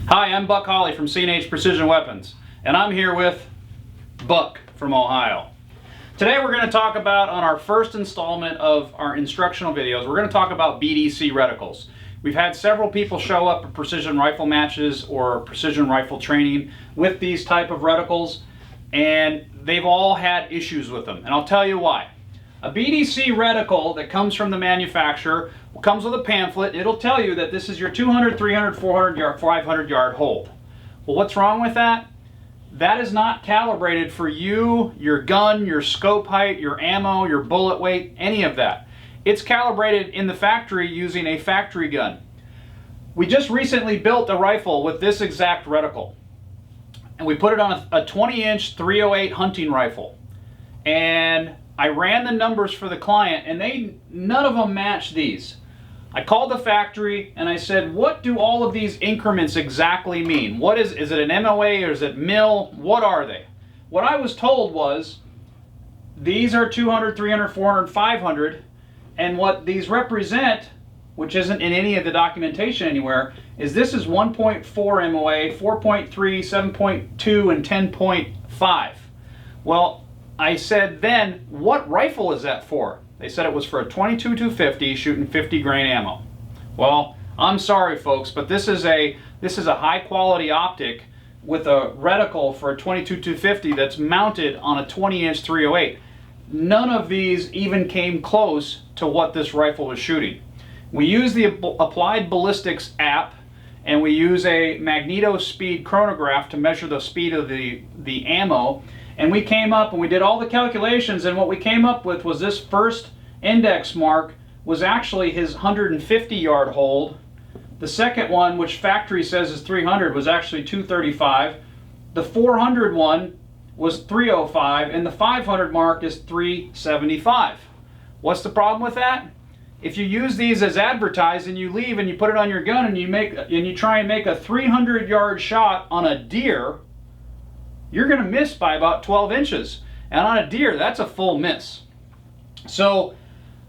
Hi, I'm Buck Hawley from C&H Precision Weapons, and I'm here with Buck from Ohio. Today we're going to talk about, on our first installment of our instructional videos, we're going to talk about BDC reticles. We've had several people show up at precision rifle matches or precision rifle training with these type of reticles, and they've all had issues with them, and I'll tell you why. A BDC reticle that comes from the manufacturer comes with a pamphlet. It'll tell you that this is your 200, 300, 400 yard, 500 yard hold. Well, what's wrong with that? That is not calibrated for you, your gun, your scope height, your ammo, your bullet weight, any of that. It's calibrated in the factory using a factory gun. We just recently built a rifle with this exact reticle, and we put it on a 20-inch 308 hunting rifle. And I ran the numbers for the client, and none of them matched these. I called the factory and I said, what do all of these increments exactly mean? What is it an MOA or is it mil? What are they? What I was told was, these are 200, 300, 400, 500, and what these represent, which isn't in any of the documentation anywhere, is this is 1.4 MOA, 4.3, 7.2, and 10.5. Well, I said then, what rifle is that for? They said it was for a 22-250 shooting 50 grain ammo. Well, I'm sorry folks, but this is a high quality optic with a reticle for a 22-250 that's mounted on a 20-inch 308. None of these even came close to what this rifle was shooting. We use the Applied Ballistics app, and we use a magneto speed chronograph to measure the speed of the ammo. And we came up and we did all the calculations, and what we came up with was this first index mark was actually his 150 yard hold. The second one, which factory says is 300, was actually 235. The 400 one was 305, and the 500 mark is 375. What's the problem with that? If you use these as advertised and you leave and you put it on your gun and you try and make a 300 yard shot on a deer, you're going to miss by about 12 inches. And on a deer, that's a full miss. So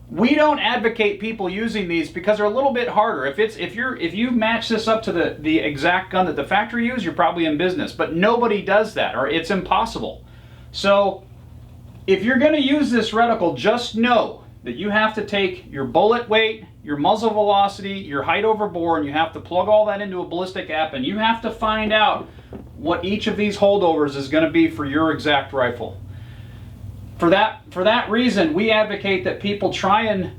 we don't advocate people using these because they're a little bit harder. If you match this up to the exact gun that the factory used, you're probably in business. But nobody does that, or it's impossible. So if you're going to use this reticle, just know that you have to take your bullet weight, your muzzle velocity, your height over bore, and you have to plug all that into a ballistic app, and you have to find out what each of these holdovers is going to be for your exact rifle. For that reason, we advocate that people try and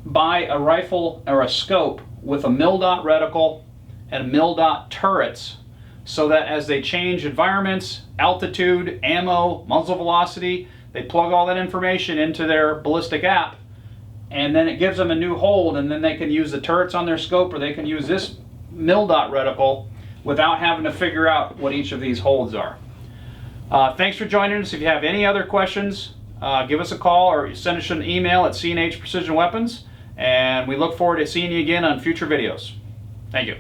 buy a rifle or a scope with a mil-dot reticle and mil-dot turrets, so that as they change environments, altitude, ammo, muzzle velocity, they plug all that information into their ballistic app, and then it gives them a new hold, and then they can use the turrets on their scope, or they can use this mil-dot reticle without having to figure out what each of these holds are. Thanks for joining us. If you have any other questions, give us a call or send us an email at C&H Precision Weapons, and we look forward to seeing you again on future videos. Thank you.